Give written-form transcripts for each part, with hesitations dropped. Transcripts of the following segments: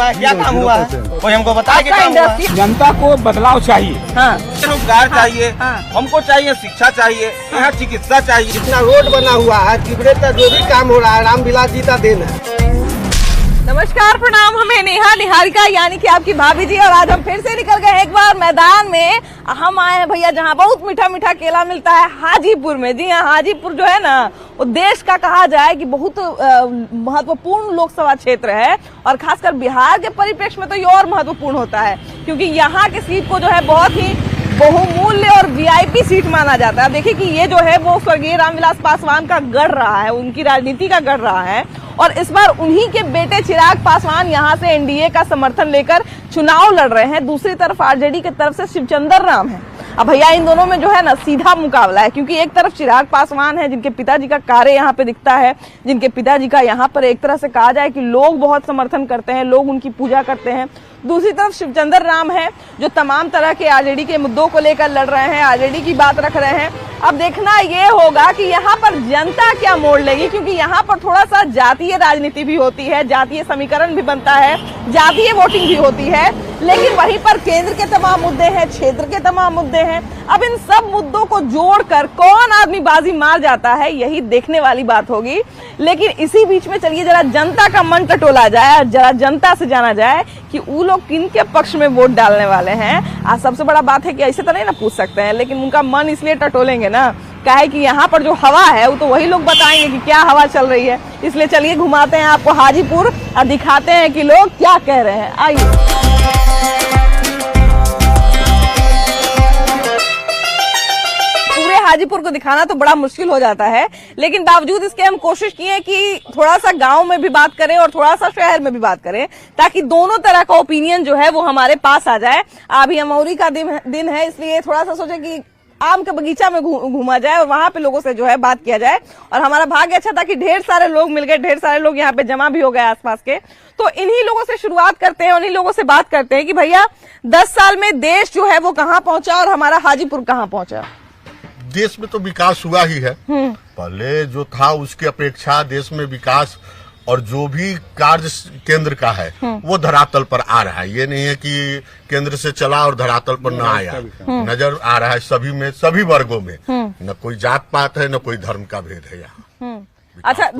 है, क्या काम हुआ है, कोई हमको बताए कि काम हुआ है। जनता को बदलाव चाहिए। हाँ। रोजगार चाहिए, हमको चाहिए शिक्षा चाहिए, यहाँ चिकित्सा चाहिए। जितना रोड बना हुआ है, सीवरेज का जो भी काम हो रहा है, रामविलास जी का देन है। नमस्कार, प्रणाम। हमें नेहा निहारिका यानी कि आपकी भाभी जी, और आज हम फिर से निकल गए एक बार मैदान में। हम आए हैं भैया जहाँ बहुत मीठा मीठा केला मिलता है, हाजीपुर में। जी हाँ, हाजीपुर जो है ना, वो देश का कहा जाए कि बहुत महत्वपूर्ण लोकसभा क्षेत्र है, और खासकर बिहार के परिप्रेक्ष्य में तो ये और महत्वपूर्ण होता है, क्योंकि यहाँ की सीट को जो है बहुत ही बहुमूल्य और वीआईपी सीट माना जाता है। देखिए कि ये जो है वो स्वर्गीय रामविलास पासवान का गढ़ रहा है, उनकी राजनीति का गढ़ रहा है, और इस बार उन्हीं के बेटे चिराग पासवान यहाँ से एनडीए का समर्थन लेकर चुनाव लड़ रहे हैं। दूसरी तरफ आरजेडी की तरफ से शिवचंद्र राम है। अब भैया इन दोनों में जो है ना सीधा मुकाबला है, क्योंकि एक तरफ चिराग पासवान है जिनके पिताजी का कार्य यहाँ पे दिखता है, जिनके पिताजी का यहाँ पर एक तरह से कहा जाए कि लोग बहुत समर्थन करते हैं, लोग उनकी पूजा करते हैं। दूसरी तरफ शिवचंद्र राम है जो तमाम तरह के आरजेडी के मुद्दों को लेकर लड़ रहे हैं, आरजेडी की बात रख रहे हैं। अब देखना ये होगा कि यहाँ पर जनता क्या मोड़ लेगी, क्योंकि यहाँ पर थोड़ा सा जातीय राजनीति भी होती है, जातीय समीकरण भी बनता है, जातीय वोटिंग भी होती है, लेकिन वहीं पर केंद्र के तमाम मुद्दे हैं, क्षेत्र के तमाम मुद्दे हैं। अब इन सब मुद्दों को जोड़कर कौन आदमी बाजी मार जाता है, यही देखने वाली बात होगी। लेकिन इसी बीच में चलिए जरा जनता का मन टटोला जाए, जरा जनता से जाना जाए कि वो लोग किनके पक्ष में वोट डालने वाले हैं। आज सबसे बड़ा बात है कि ऐसे तो नहीं ना पूछ सकते हैं, लेकिन उनका मन इसलिए टटोलेंगे ना, काहे कि यहाँ पर जो हवा है वो तो वही लोग बताएंगे कि क्या हवा चल रही है। इसलिए चलिए घुमाते हैं आपको हाजीपुर और दिखाते हैं कि लोग क्या कह रहे हैं। आइए। हाजीपुर को दिखाना तो बड़ा मुश्किल हो जाता है, लेकिन बावजूद इसके हम कोशिश किए कि थोड़ा सा गांव में भी बात करें और थोड़ा सा शहर में भी बात करें, ताकि दोनों तरह का ओपिनियन जो है वो हमारे पास आ जाए। अभी अमौरी का दिन है, इसलिए थोड़ा सा सोचे कि आम के बगीचा में घूमा जाए और वहां पे लोगों से जो है बात किया जाए। और हमारा भाग्य अच्छा था कि ढेर सारे लोग मिल गए, ढेर सारे लोग यहाँ पे जमा भी हो गए आसपास के। तो इन्हीं लोगों से शुरुआत करते हैं, उन्हीं लोगों से बात करते हैं कि भैया 10 साल में देश जो है वो कहाँ पहुंचा और हमारा हाजीपुर कहाँ पहुंचा। देश में तो विकास हुआ ही है, पहले जो था उसकी अपेक्षा देश में विकास और जो भी कार्य केंद्र का है वो धरातल पर आ रहा है। ये नहीं है कि केंद्र से चला और धरातल पर न आया, नजर आ रहा है सभी में, सभी वर्गों में। न कोई जात पात है, न कोई धर्म का भेद है यहाँ। अच्छा,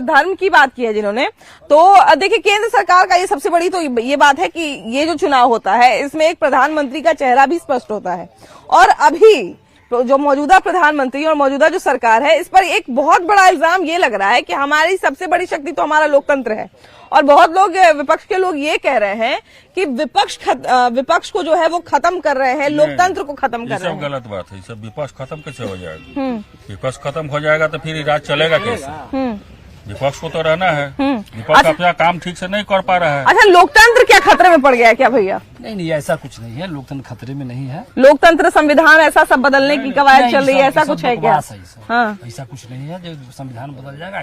धर्म की बात की है जिन्होंने, तो देखिए केंद्र सरकार का ये सबसे बड़ी तो ये बात है कि ये जो चुनाव होता है इसमें एक प्रधानमंत्री का चेहरा भी स्पष्ट होता है, और अभी जो मौजूदा प्रधानमंत्री और मौजूदा जो सरकार है, इस पर एक बहुत बड़ा इल्जाम ये लग रहा है कि हमारी सबसे बड़ी शक्ति तो हमारा लोकतंत्र है। और बहुत लोग, विपक्ष के लोग ये कह रहे हैं कि विपक्ष को जो है वो खत्म कर रहे हैं, लोकतंत्र को खत्म कर रहे हैं। सब गलत बात है। सब विपक्ष खत्म कैसे हो जाएगा? विपक्ष खत्म हो जाएगा तो फिर राज चलेगा कैसे? विपक्ष को तो रहना है। विपक्ष अपना काम ठीक से नहीं कर पा रहा है। अच्छा, लोकतंत्र क्या खतरे में पड़ गया है क्या भैया? नहीं, ऐसा कुछ नहीं है, लोकतंत्र खतरे में नहीं है। लोकतंत्र, संविधान ऐसा सब बदलने की कवायद चल रही है, ऐसा कुछ है क्या? हाँ, ऐसा कुछ नहीं है जो संविधान बदल जाएगा,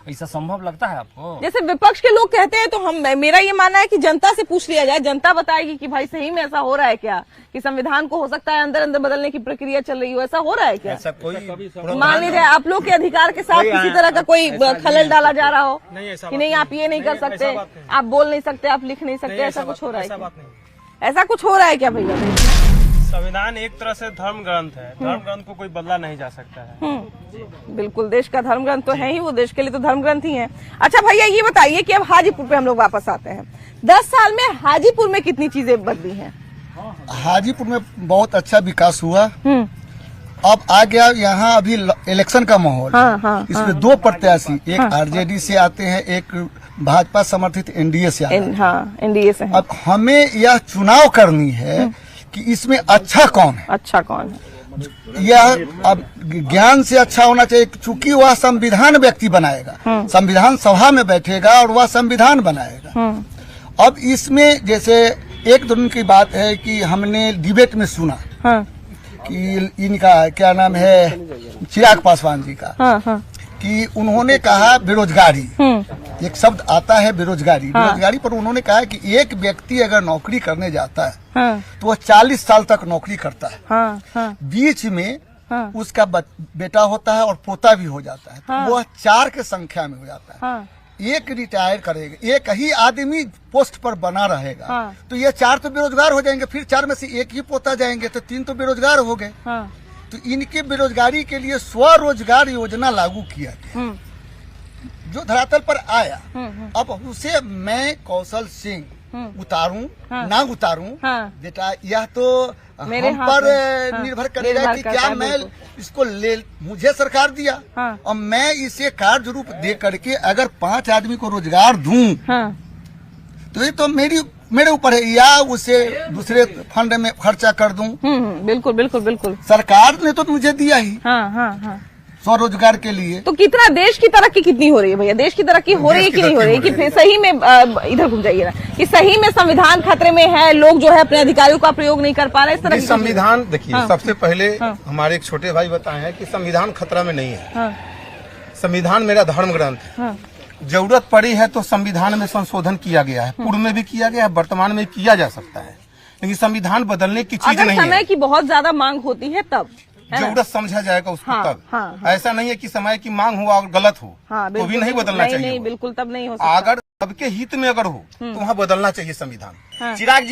ऐसा संभव लगता है आपको? जैसे विपक्ष के लोग कहते हैं, तो मेरा ये मानना है कि जनता से पूछ लिया जाए, जनता बताएगी कि भाई सही में ऐसा हो रहा है क्या, कि संविधान को हो सकता है अंदर अंदर बदलने की प्रक्रिया चल रही हो, ऐसा हो रहा है क्या? ऐसा कोई मान लीजिए आप लोग के अधिकार के साथ किसी तरह का कोई खलल डाला जा रहा हो कि नहीं आप ये नहीं कर सकते, आप बोल नहीं सकते, आप लिख नहीं सकते, ऐसा कुछ हो रहा है? ऐसा कुछ हो रहा है क्या भैया? संविधान एक तरह से धर्म ग्रंथ है, धर्म ग्रंथ को कोई बदला नहीं जा सकता है। बिल्कुल, देश का धर्म ग्रंथ तो है ही, वो देश के लिए तो धर्म ग्रंथ ही है। अच्छा भैया ये बताइए कि अब हाजीपुर पे हम लोग वापस आते हैं। 10 साल में हाजीपुर में कितनी चीजें बदली हैं? हाजीपुर में बहुत अच्छा विकास हुआ। अब आ गया यहाँ अभी इलेक्शन का माहौल। इसमें 2 प्रत्याशी, एक आरजेडी से आते हैं, एक भाजपा समर्थित एनडीए से आते हैं। एनडीए से। अब हमें यह चुनाव करनी है कि इसमें अच्छा कौन है। अच्छा कौन है? यह अब ज्ञान से अच्छा होना चाहिए, चूंकि वह संविधान व्यक्ति बनाएगा, संविधान सभा में बैठेगा और वह संविधान बनाएगा। अब इसमें जैसे एक दिन की बात है कि हमने डिबेट में सुना कि इनका क्या नाम है, चिराग पासवान जी का, कि उन्होंने कहा बेरोजगारी, एक शब्द आता है बेरोजगारी। बेरोजगारी पर उन्होंने कहा कि एक व्यक्ति अगर नौकरी करने जाता है तो वह 40 साल तक नौकरी करता है, बीच में उसका बेटा होता है और पोता भी हो जाता है, तो वह 4 के संख्या में हो जाता है। एक रिटायर करेगा, एक ही आदमी पोस्ट पर बना रहेगा, हाँ। तो ये 4 तो बेरोजगार हो जाएंगे, फिर 4 में से एक ही पोता जाएंगे तो 3 तो बेरोजगार हो गए। हाँ। तो इनके बेरोजगारी के लिए स्वरोजगार योजना लागू किया गया, जो धरातल पर आया। अब उसे मैं कौशल सिंह उतारूं ना उतारूं, बेटा यह तो मेरे हम हाथ पर में, निर्भर करेगा निर्भर कि करता क्या है, मैं बिल्कुल। इसको ले, मुझे सरकार दिया और मैं इसे कार्य रूप दे करके अगर 5 आदमी को रोजगार दूं तो ये तो मेरे ऊपर है, या उसे दूसरे फंड में खर्चा कर दूं। बिल्कुल बिल्कुल बिल्कुल। सरकार ने तो मुझे दिया ही हाँ। स्वरोजगार के लिए। तो कितना देश की तरक्की कितनी हो रही है भैया? देश की तरक्की हो रही है कि नहीं हो रही है? कि फिर सही में इधर घूम जाइए ना, कि सही में संविधान खतरे में है, लोग जो है अपने अधिकारियों का प्रयोग नहीं कर पा रहे, इस तरह की संविधान देखिए, हाँ। सबसे पहले हमारे एक छोटे भाई बताए हैं कि संविधान खतरा में नहीं है। संविधान मेरा धर्म ग्रंथ है। जरूरत पड़ी है तो संविधान में संशोधन किया गया है, पूर्व में भी किया गया है, वर्तमान में किया जा सकता है, लेकिन संविधान बदलने की चीज अगर नहीं है। समय की बहुत ज्यादा मांग होती है तब जरूरत समझा जाएगा उसको तब। हाँ। ऐसा नहीं है कि समय की मांग हुआ और गलत हो तो भी नहीं बदलना चाहिए। नहीं, बिल्कुल तब नहीं हो सकता। अगर सबके हित में अगर हो तो वहाँ बदलना चाहिए संविधान। चिराग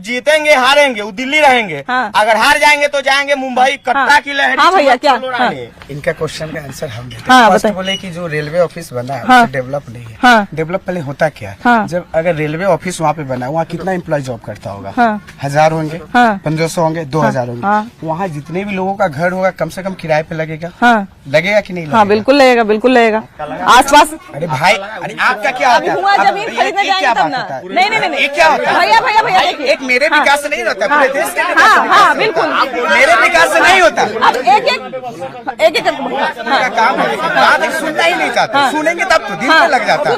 जीतेंगे हारेंगे, वो दिल्ली रहेंगे। हाँ। अगर हार जाएंगे तो जाएंगे मुंबई, कट्टा की लहरी। हाँ भैया, क्या? हाँ। इनका क्वेश्चन का आंसर हम देते हाँ, हैं। फर्स्ट बताइए। बोले कि जो रेलवे ऑफिस बना है हाँ। वो डेवलप नहीं है। हाँ। डेवलप पहले होता क्या है? हाँ। जब अगर रेलवे ऑफिस वहाँ पे बना है, वहाँ कितना एम्प्लॉय जॉब करता होगा? हाँ। 1000 होंगे, हाँ। 1500 होंगे, 2000 होंगे। हाँ। वहाँ जितने भी लोगों का घर होगा कम से कम किराए पे लगेगा। हाँ। लगेगा कि नहीं लगेगा? हाँ, बिल्कुल लगेगा, बिल्कुल लगेगा। आसपास अरे भाई, अरे आपका क्या अभी होता हुआ है? जमीन खरीदने जाएंगे तब ना। नहीं, ये क्या होता है? भैया देखिए, एक मेरे विकास से नहीं होता, पूरे देश का हाँ, बिल्कुल मेरे विकास से नहीं होता। अब एक का काम है, बात सुनना ही नहीं चाहते, सुनेंगे तब तो दिल पे लग जाता है।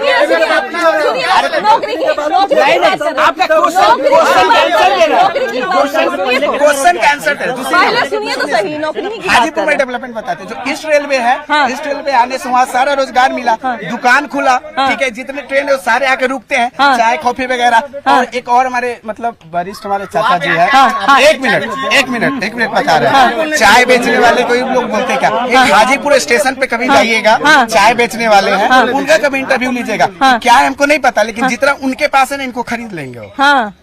सुनिए, नौकरी की आपका क्वेश्चन का आंसर है। पहले सुनिए तो सही, नौकरी की बात हाजीपुर में डेवलपमेंट बताते हैं। जो ईस्ट रेलवे है, ईस्ट रेलवे आने से वहाँ सारा रोजगार मिला, दुकान खुला, ठीक है, जितने ट्रेन है सारे आके रुकते हैं, चाय कॉफी वगैरह। और एक और हमारे मतलब वरिष्ठ हमारे चाचा जी है, एक मिनट बता रहे हैं। चाय बेचने वाले कोई लोग बोलते हैं क्या, हाजीपुर स्टेशन पे कभी जाइएगा, चाय बेचने वाले हैं, उनका कभी इंटरव्यू लीजिएगा, क्या है हमको नहीं पता, लेकिन जितना उनके पास है ना, इनको खरीद लेंगे वो।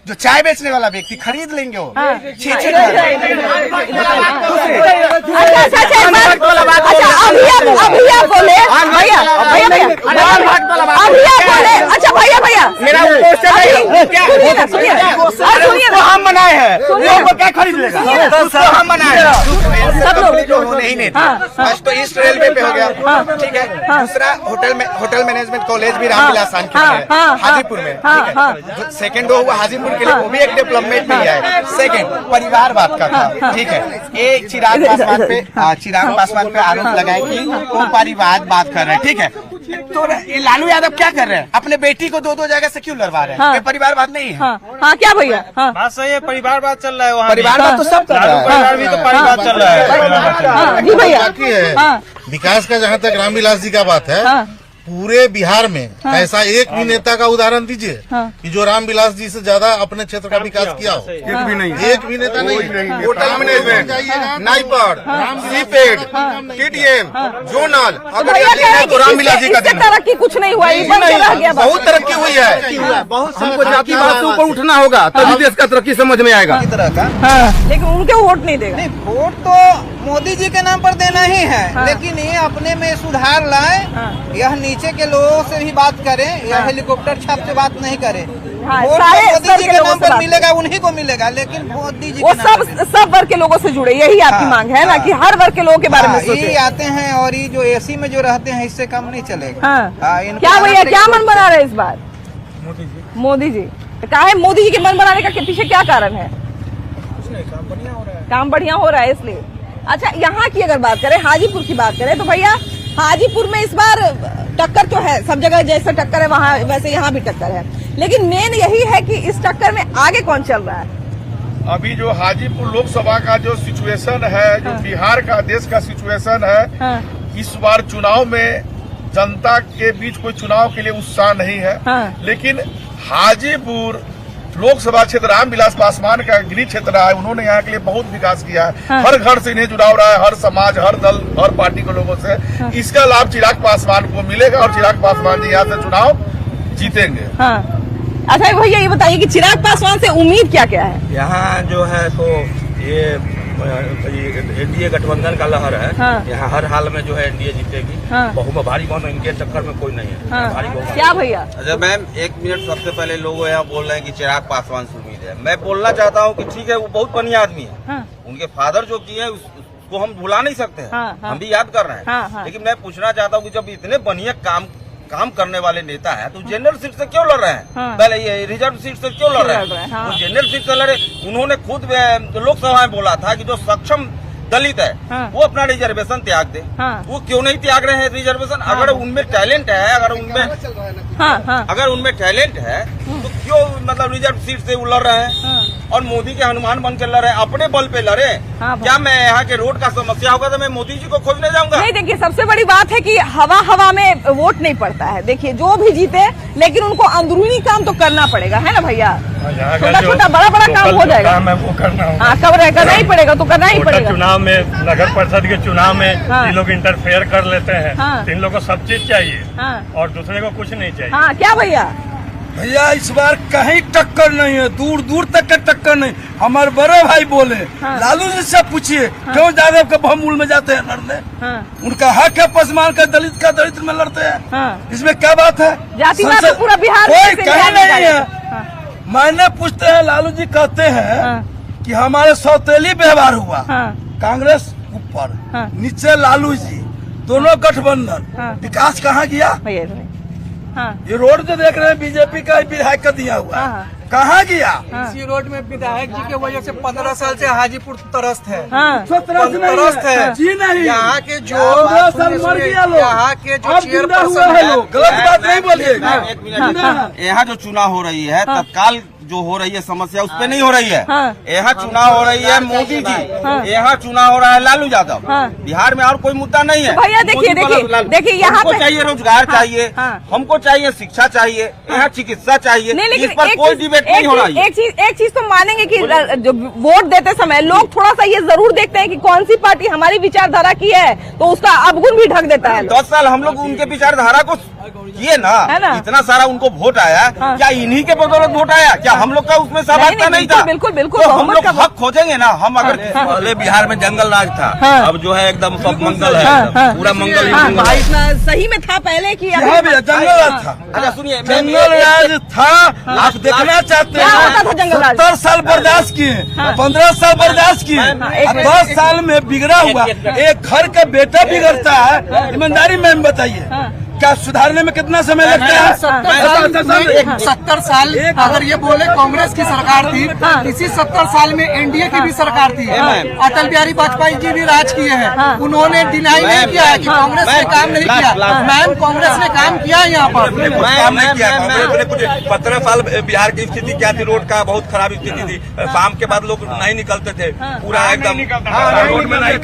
जो चाय बेचने वाला व्यक्ति खरीद लेंगे वो। अभी आप बोले भैया मेरा हम बनाए हैं, लोगों क्या खरीद लेगा? हम बनाए हैं सब लोग नहीं फर्स्ट तो ईस्ट रेलवे पे हो गया, ठीक है। दूसरा होटल मैनेजमेंट कॉलेज भी रामविलास हाजीपुर में, ठीक है। सेकंड हुआ हाजीपुर के लिए, वो भी एक डेवलपमेंट में है। सेकंड परिवारवाद का था, ठीक है। एक चिराग पासवान पे आरोप लगाए कि वो परिवार बात कर रहे हैं, ठीक है। तो ये लालू यादव क्या कर रहे हैं, अपने बेटी को 2-2 जगह से क्यों लड़वा रहे हैं? ये परिवारवाद नहीं है। हाँ, क्या भैया? बात सही है, परिवारवाद चल रहा है वहाँ। परिवारवाद तो सब कर रहा है। परिवार भी तो परिवार चल रहा है। जी भैया, बाकी है विकास का। जहाँ तक रामविलास जी का बात है, पूरे बिहार में ऐसा एक भी नेता का उदाहरण दीजिए कि जो रामविलास जी से ज्यादा अपने क्षेत्र का विकास किया हो। एक भी नहीं, एक भी नेता नहीं। होटल मैनेजमेंट, नाइपर, सीपेड, टीडीएम, जोनल, अगर ये दिन है तो रामविलास जी का दिन है। तरक्की कुछ नहीं हुआ, ये बंद रह गया बस। बहुत तरक्की हुई है। हमको जाति बात से ऊपर उठना होगा, तभी देश का तरक्की समझ में आएगा। लेकिन उनके वोट नहीं देगा। वोट तो मोदी जी के नाम पर देना ही है, लेकिन ये अपने में सुधार लाए, यह नीचे के लोगों से भी बात करें, यह हेलीकॉप्टर छाप से बात नहीं करें। वोट तो मोदी जी के नाम पर मिलेगा, उन्हीं को मिलेगा, लेकिन मोदी जी वो सब वर्ग के लोगों से जुड़े, यही आपकी मांग है ना, कि हर वर्ग के लोगों के बारे में सोचें। ये आते हैं और ये जो एसी में जो रहते हैं इससे कम नहीं चलेगा। क्या भैया, क्या मन बना रहे इस बार मोदी जी? क्या है मोदी जी के मन बनाने का पीछे क्या कारण है? काम बढ़िया हो रहा है इसलिए। अच्छा, यहाँ की अगर बात करें, हाजीपुर की बात करें, तो भैया हाजीपुर में इस बार टक्कर तो है, सब जगह जैसे टक्कर है वहाँ वैसे यहाँ भी टक्कर है, लेकिन मेन यही है कि इस टक्कर में आगे कौन चल रहा है? अभी जो हाजीपुर लोकसभा का जो सिचुएशन है, जो बिहार का देश का सिचुएशन है, इस बार चुनाव में जनता के बीच कोई चुनाव के लिए उत्साह नहीं है, लेकिन हाजीपुर लोकसभा क्षेत्र रामविलास पासवान का गृह क्षेत्र है, उन्होंने यहाँ के लिए बहुत विकास किया है। हर घर से इन्हें जुड़ा रहा है, हर समाज, हर दल, हर पार्टी के लोगों से। इसका लाभ चिराग पासवान को मिलेगा और चिराग पासवान जी यहाँ से चुनाव जीतेंगे। अच्छा भैया ये बताइए कि चिराग पासवान से उम्मीद क्या क्या है? यहाँ जो है तो ये एनडीए गठबंधन का लहर है। यहाँ हर हाल में जो है एनडीए जीतेगी। बहुमत भारी बहुमत, इनके टक्कर में कोई नहीं है। भारी बहुमत। क्या भैया? अच्छा मैम, एक मिनट। सबसे पहले लोग यहाँ बोल रहे हैं कि चिराग पासवान से उम्मीद है। मैं बोलना चाहता हूँ कि ठीक है, वो बहुत बढ़िया आदमी है। उनके फादर जो किए उसको हम भुला नहीं सकते हैं। हम भी याद कर रहे हैं। लेकिन मैं पूछना चाहता हूँ कि जब इतने बढ़िया काम करने वाले नेता है तो जनरल सीट से क्यों लड़ रहे हैं? पहले ये रिजर्व सीट से क्यों लड़ रहे हैं? तो जनरल सीट से लड़े। उन्होंने खुद लोकसभा में बोला था कि जो सक्षम दलित है वो अपना रिजर्वेशन त्याग दे। वो क्यों नहीं त्याग रहे हैं रिजर्वेशन? अगर उनमें टैलेंट है, अगर उनमें टैलेंट है तो क्यों मतलब रिजर्व सीट से वो लड़ रहे हैं? और मोदी के हनुमान बन के लड़े, अपने बल पे लड़े। क्या मैं यहाँ के रोड का समस्या होगा तो मैं मोदी जी को खोजने जाऊंगा? नहीं, देखिए सबसे बड़ी बात है कि हवा में वोट नहीं पड़ता है। देखिए जो भी जीते, लेकिन उनको अंदरूनी काम तो करना पड़ेगा, है ना भैया? छोटा छोटा बड़ा काम हो जाएगा। वो करना होगा। हाँ, करना ही पड़ेगा, तो करना ही पड़ेगा। चुनाव में, नगर परिषद के चुनाव में ये लोग इंटरफेयर कर लेते हैं। तो इन लोगों को सब चीज चाहिए और दूसरे को कुछ नहीं चाहिए। हाँ, क्या भैया? भैया इस बार कहीं टक्कर नहीं है, दूर दूर तक का टक्कर नहीं। हमारे बड़े भाई बोले, लालू जी से पूछिए क्यों यादव के बहुमूल में जाते हैं लड़ने? उनका हक है पसमान का, दलित का दलित में लड़ते हैं। इसमें क्या बात है? जातिवाद तो पूरा बिहार कोई कहीं नहीं है। मैंने पूछते हैं, लालू जी कहते हैं कि हमारे सौतेली व्यवहार हुआ। कांग्रेस ऊपर, नीचे लालू जी, दोनों गठबंधन। विकास कहाँ गया? ये रोड जो देख रहे हैं बीजेपी का विधायक का दिया हुआ, कहाँ गया? इसी रोड में विधायक जी के वजह से 15 साल से हाजीपुर तरस्त है। तरस्त है जी नहीं। यहाँ के जो मर गया लोग, यहाँ के जो चेयरपर्सन है, गलत बात नहीं बोलिए। यहाँ जो चुनाव हो रही है, तत्काल जो हो रही है समस्या उस पे नहीं हो रही है। यहाँ चुनाव हो रही है मोदी जी, यहाँ चुनाव हो रहा है लालू यादव। बिहार में और कोई मुद्दा नहीं है। भैया देखिए यहाँ हमको चाहिए रोजगार चाहिए, हमको चाहिए शिक्षा चाहिए, यहाँ चिकित्सा चाहिए। इस पर कोई डिबेट नहीं हो रहा है। एक चीज तो मानेंगे कि जो वोट देते समय लोग थोड़ा सा ये जरूर देखते हैं कि कौन सी पार्टी हमारी विचारधारा की है, तो उसका अवगुण भी ढक देता है। 10 साल हम लोग उनके विचारधारा को किए ना, इतना सारा उनको वोट आया। क्या इन्हीं के बदौलत वोट आया? क्या हम लोग का उसमें सहभागिता नहीं था? बिल्कुल तो हम लोग हक खोजेंगे ना। हम अगर पहले बिहार में जंगल राज था, अब जो है एकदम सब मंगल है, पूरा मंगल। इतना सही में था पहले की जंगल राज था। अच्छा सुनिए, जंगल राज था। आप देखना चाहते हैं? 70 साल बर्दाश्त किए, 15 साल बर्दाश्त किए, 10 साल में बिगड़ा हुआ एक घर का बेटा बिगड़ता है। ईमानदारी में बताइए, क्या सुधारने में कितना समय लगता है? 70 साल अगर ये बोले कांग्रेस की सरकार थी, इसी 70 साल में एनडीए की भी सरकार थी। अटल बिहारी वाजपेयी जी भी राज किए हैं। उन्होंने डिनाई नहीं किया है कि कांग्रेस ने काम नहीं किया। मैम, कांग्रेस ने काम किया है यहाँ पर। काम नहीं किया। कांग्रेस ने कुछ 15 साल बिहार की स्थिति क्या थी? रोड का बहुत खराब स्थिति थी। शाम के बाद लोग नहीं निकलते थे, पूरा एकदम रोड में नहीं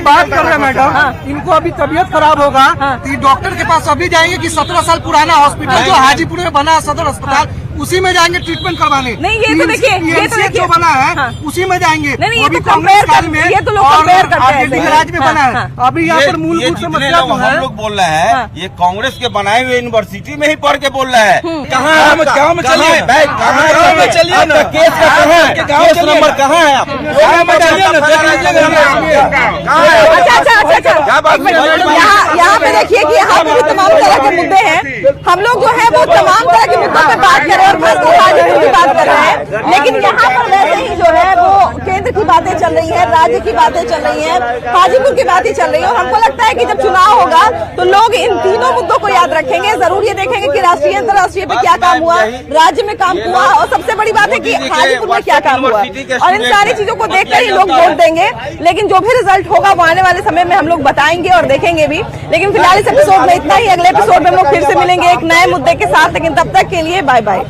बात कर रहे हैं मैडम, इनको अभी तबीयत खराब होगा तो डॉक्टर के पास अभी जाएंगे कि 17 साल पुराना हॉस्पिटल जो हाजीपुर में बना सदर अस्पताल, उसी में जाएंगे ट्रीटमेंट करवाने। नहीं, ये तो देखिए जो बना है उसी में जाएंगे। नहीं, ये तो कंपेयर करते हैं, ये तो लोग कंपेयर करते हैं। राज में बना है। अभी यहाँ पर मूलभूत समस्या हम लोग बोल रहे हैं, ये कांग्रेस के बनाए हुए यूनिवर्सिटी में ही पढ़ के बोल रहे हैं। कहाँ में चलिए, केस का कहाँ है? केस नंबर कहाँ है? आप यहाँ पे देखिए कि यहाँ पे भी तमाम तरह के मुद्दे हैं। हम लोग जो है वो तमाम तरह के मुद्दों पे बात कर रहे हैं और खासकर हाजीपुर की बात कर रहे हैं। लेकिन यहाँ पर वैसे ही जो है वो केंद्र की बातें चल रही है, राज्य की बातें चल रही है, हाजीपुर की बातें चल रही है। और हमको लगता है कि जब चुनाव होगा तो लोग इन तीनों मुद्दों को याद रखेंगे। जरूर ये देखेंगे कि राष्ट्रीय अंतर्राष्ट्रीय पे क्या काम हुआ, राज्य में काम हुआ, और सबसे बड़ी बात है कि हाजीपुर में क्या काम हुआ। और इन सारी चीजों को देखकर ही लोग वोट देंगे। लेकिन जो भी रिजल्ट होगा वो आने वाले समय में हम लोग बताएंगे और देखेंगे भी। लेकिन फिलहाल इस एपिसोड में इतना ही। अगले एपिसोड में हम लोग फिर से मिलेंगे एक नए मुद्दे के साथ। लेकिन तब तक के लिए बाय बाय।